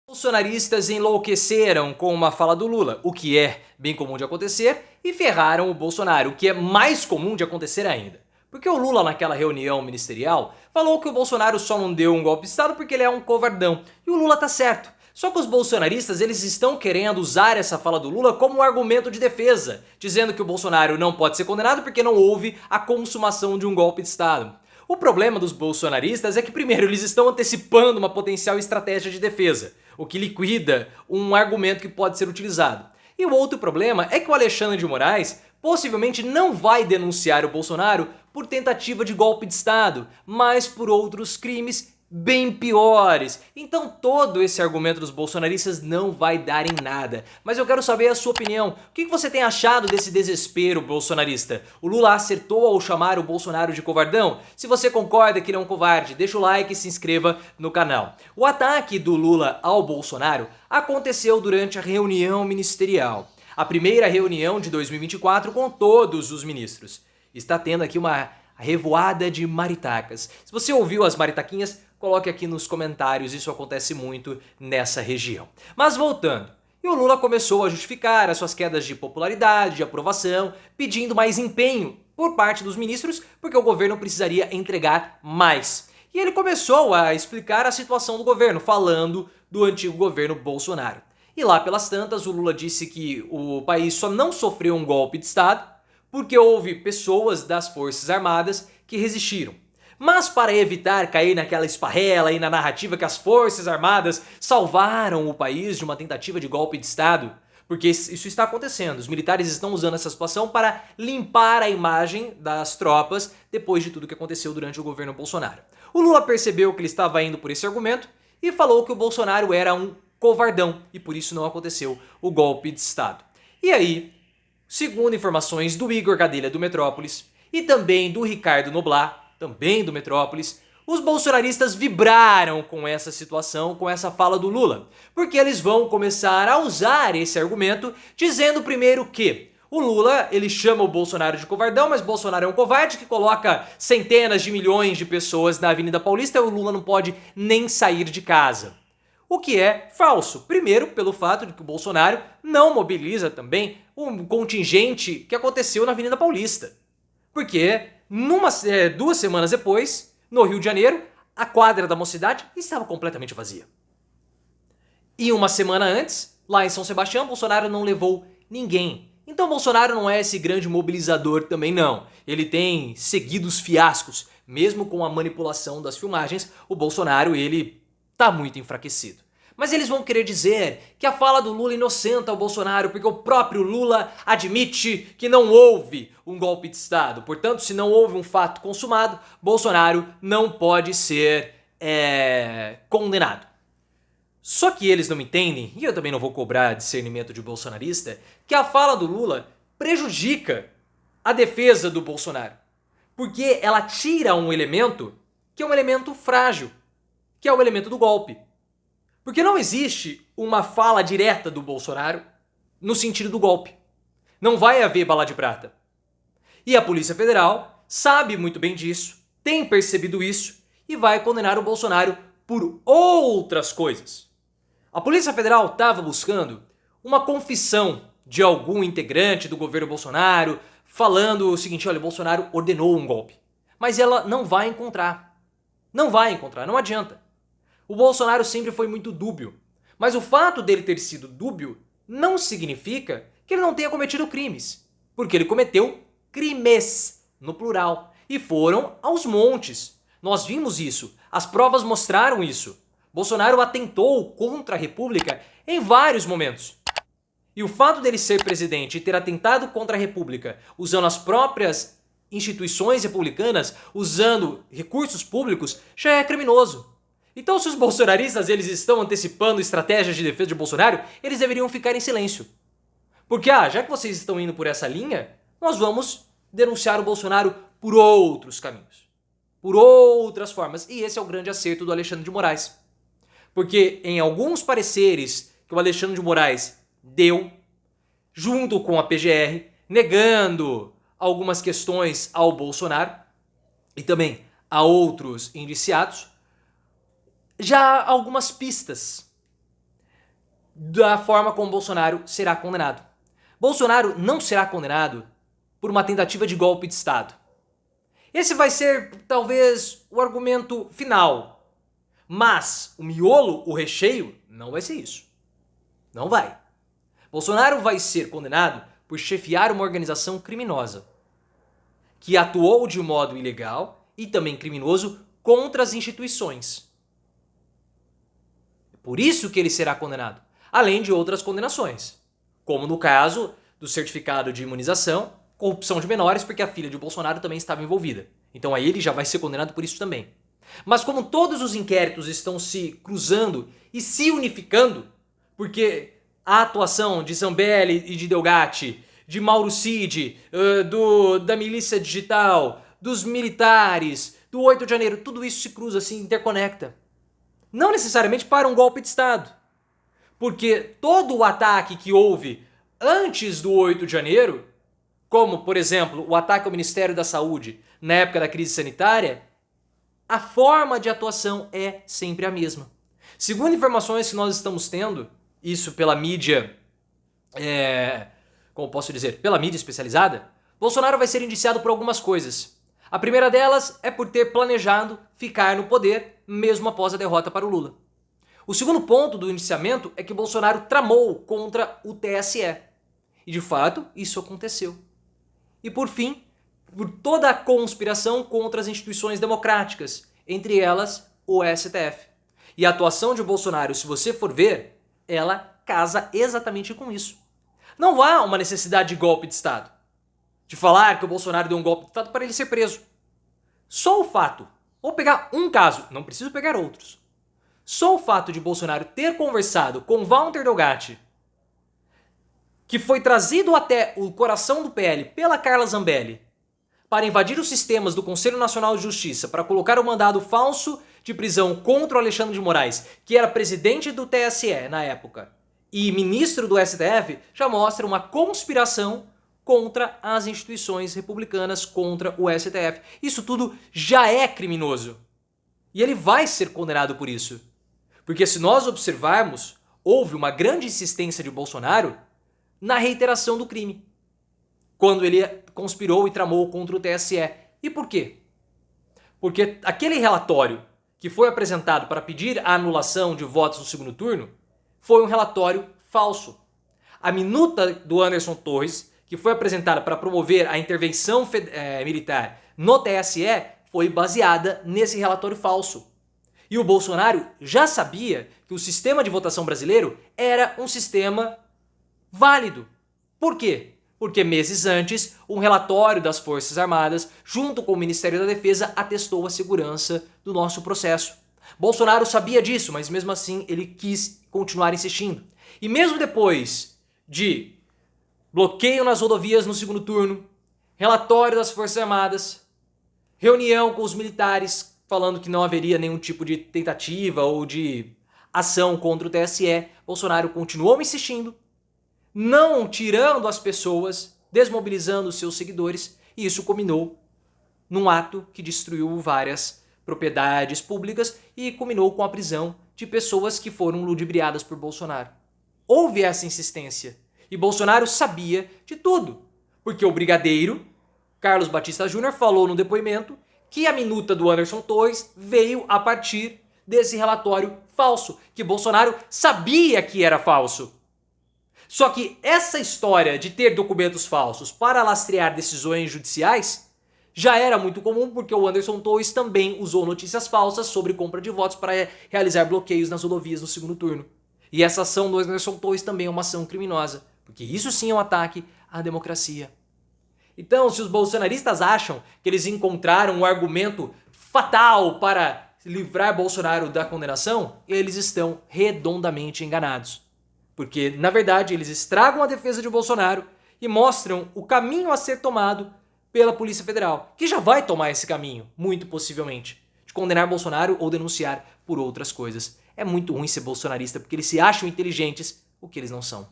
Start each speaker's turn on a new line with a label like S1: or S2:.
S1: Bolsonaristas enlouqueceram com uma fala do Lula, o que é bem comum de acontecer, e ferraram o Bolsonaro, o que é mais comum de acontecer ainda. Porque o Lula, naquela reunião ministerial, falou que o Bolsonaro só não deu um golpe de Estado porque ele é um covardão. E o Lula tá certo. Só que os bolsonaristas, eles estão querendo usar essa fala do Lula como um argumento de defesa, dizendo que o Bolsonaro não pode ser condenado porque não houve a consumação de um golpe de Estado. O problema dos bolsonaristas é que, primeiro, eles estão antecipando uma potencial estratégia de defesa, o que liquida um argumento que pode ser utilizado. E o outro problema é que o Alexandre de Moraes possivelmente não vai denunciar o Bolsonaro por tentativa de golpe de Estado, mas por outros crimes bem piores. Então todo esse argumento dos bolsonaristas não vai dar em nada. Mas eu quero saber a sua opinião. O que você tem achado desse desespero bolsonarista? O Lula acertou ao chamar o Bolsonaro de covardão? Se você concorda que ele é um covarde, deixa o like e se inscreva no canal. O ataque do Lula ao Bolsonaro aconteceu durante a reunião ministerial. A primeira reunião de 2024 com todos os ministros. Está tendo aqui uma revoada de maritacas. Se você ouviu as maritaquinhas, coloque aqui nos comentários, isso acontece muito nessa região. Mas voltando, e o Lula começou a justificar as suas quedas de popularidade, de aprovação, pedindo mais empenho por parte dos ministros, porque o governo precisaria entregar mais. E ele começou a explicar a situação do governo, falando do antigo governo Bolsonaro. E lá pelas tantas, o Lula disse que o país só não sofreu um golpe de Estado porque houve pessoas das Forças Armadas que resistiram. Mas para evitar cair naquela esparrela e na narrativa que as Forças Armadas salvaram o país de uma tentativa de golpe de Estado, porque isso está acontecendo, os militares estão usando essa situação para limpar a imagem das tropas depois de tudo que aconteceu durante o governo Bolsonaro. O Lula percebeu que ele estava indo por esse argumento e falou que o Bolsonaro era um covardão e por isso não aconteceu o golpe de Estado. E aí, segundo informações do Igor Gadelha do Metrópolis e também do Ricardo Noblat, também do Metrópolis, os bolsonaristas vibraram com essa situação, com essa fala do Lula, porque eles vão começar a usar esse argumento, dizendo primeiro que o Lula, ele chama o Bolsonaro de covardão, mas Bolsonaro é um covarde que coloca centenas de milhões de pessoas na Avenida Paulista e o Lula não pode nem sair de casa. O que é falso. Primeiro, pelo fato de que o Bolsonaro não mobiliza também um contingente que aconteceu na Avenida Paulista. Porque 2 semanas depois, no Rio de Janeiro, a quadra da Mocidade estava completamente vazia. E 1 semana antes, lá em São Sebastião, Bolsonaro não levou ninguém. Então Bolsonaro não é esse grande mobilizador também não. Ele tem seguidos fiascos. Mesmo com a manipulação das filmagens, o Bolsonaro, ele tá muito enfraquecido. Mas eles vão querer dizer que a fala do Lula inocenta o Bolsonaro porque o próprio Lula admite que não houve um golpe de Estado. Portanto, se não houve um fato consumado, Bolsonaro não pode ser condenado. Só que eles não entendem, e eu também não vou cobrar discernimento de bolsonarista, que a fala do Lula prejudica a defesa do Bolsonaro. Porque ela tira um elemento que é um elemento frágil, que é o elemento do golpe. Porque não existe uma fala direta do Bolsonaro no sentido do golpe. Não vai haver bala de prata. E a Polícia Federal sabe muito bem disso, tem percebido isso e vai condenar o Bolsonaro por outras coisas. A Polícia Federal estava buscando uma confissão de algum integrante do governo Bolsonaro falando o seguinte: olha, o Bolsonaro ordenou um golpe. Mas ela não vai encontrar. Não vai encontrar, não adianta. O Bolsonaro sempre foi muito dúbio, mas o fato dele ter sido dúbio não significa que ele não tenha cometido crimes, porque ele cometeu crimes, no plural, e foram aos montes. Nós vimos isso, as provas mostraram isso. Bolsonaro atentou contra a República em vários momentos. E o fato dele ser presidente e ter atentado contra a República usando as próprias instituições republicanas, usando recursos públicos, já é criminoso. Então, se os bolsonaristas eles estão antecipando estratégias de defesa de Bolsonaro, eles deveriam ficar em silêncio. Porque, já que vocês estão indo por essa linha, nós vamos denunciar o Bolsonaro por outros caminhos. Por outras formas. E esse é o grande acerto do Alexandre de Moraes. Porque em alguns pareceres que o Alexandre de Moraes deu, junto com a PGR, negando algumas questões ao Bolsonaro e também a outros indiciados, já há algumas pistas. da forma como Bolsonaro será condenado. Bolsonaro não será condenado por uma tentativa de golpe de Estado. Esse vai ser, talvez, o argumento final. Mas o miolo, o recheio, não vai ser isso. Não vai. Bolsonaro vai ser condenado por chefiar uma organização criminosa que atuou de modo ilegal e também criminoso contra as instituições. Por isso que ele será condenado, além de outras condenações, como no caso do certificado de imunização, corrupção de menores, porque a filha de Bolsonaro também estava envolvida. Então aí ele já vai ser condenado por isso também. Mas como todos os inquéritos estão se cruzando e se unificando, porque a atuação de Zambelli e de Delgatti, de Mauro Cid, da milícia digital, dos militares, do 8 de janeiro, tudo isso se cruza, se interconecta. Não necessariamente para um golpe de Estado. Porque todo o ataque que houve antes do 8 de janeiro, como, por exemplo, o ataque ao Ministério da Saúde na época da crise sanitária, a forma de atuação é sempre a mesma. Segundo informações que nós estamos tendo, isso pela mídia, como posso dizer, pela mídia especializada, Bolsonaro vai ser indiciado por algumas coisas. A primeira delas é por ter planejado ficar no poder mesmo após a derrota para o Lula. O segundo ponto do indiciamento é que Bolsonaro tramou contra o TSE. E de fato, isso aconteceu. E por fim, por toda a conspiração contra as instituições democráticas, entre elas o STF. E a atuação de Bolsonaro, se você for ver, ela casa exatamente com isso. Não há uma necessidade de golpe de Estado, de falar que o Bolsonaro deu um golpe de Estado para ele ser preso. Só o fato, vou pegar um caso, não preciso pegar outros. Só o fato de Bolsonaro ter conversado com Walter Delgatti, que foi trazido até o coração do PL pela Carla Zambelli, para invadir os sistemas do Conselho Nacional de Justiça, para colocar o mandado falso de prisão contra o Alexandre de Moraes, que era presidente do TSE na época, e ministro do STF, já mostra uma conspiração contra as instituições republicanas, contra o STF. Isso tudo já é criminoso. E ele vai ser condenado por isso. Porque se nós observarmos, houve uma grande insistência de Bolsonaro na reiteração do crime, quando ele conspirou e tramou contra o TSE. E por quê? Porque aquele relatório que foi apresentado para pedir a anulação de votos no segundo turno foi um relatório falso. A minuta do Anderson Torres, que foi apresentada para promover a intervenção militar no TSE, foi baseada nesse relatório falso. E o Bolsonaro já sabia que o sistema de votação brasileiro era um sistema válido. Por quê? Porque meses antes, um relatório das Forças Armadas, junto com o Ministério da Defesa, atestou a segurança do nosso processo. Bolsonaro sabia disso, mas mesmo assim ele quis continuar insistindo. E mesmo depois de bloqueio nas rodovias no segundo turno, relatório das Forças Armadas, reunião com os militares falando que não haveria nenhum tipo de tentativa ou de ação contra o TSE, Bolsonaro continuou insistindo, não tirando as pessoas, desmobilizando os seus seguidores, e isso culminou num ato que destruiu várias propriedades públicas e culminou com a prisão de pessoas que foram ludibriadas por Bolsonaro. Houve essa insistência e Bolsonaro sabia de tudo, porque o brigadeiro Carlos Batista Júnior falou no depoimento que a minuta do Anderson Torres veio a partir desse relatório falso, que Bolsonaro sabia que era falso. Só que essa história de ter documentos falsos para lastrear decisões judiciais já era muito comum, porque o Anderson Torres também usou notícias falsas sobre compra de votos para realizar bloqueios nas rodovias no segundo turno. E essa ação do Anderson Torres também é uma ação criminosa, porque isso sim é um ataque à democracia. Então, se os bolsonaristas acham que eles encontraram um argumento fatal para livrar Bolsonaro da condenação, eles estão redondamente enganados. Porque, na verdade, eles estragam a defesa de Bolsonaro e mostram o caminho a ser tomado pela Polícia Federal, que já vai tomar esse caminho, muito possivelmente, de condenar Bolsonaro ou denunciar por outras coisas. É muito ruim ser bolsonarista, porque eles se acham inteligentes, o que eles não são.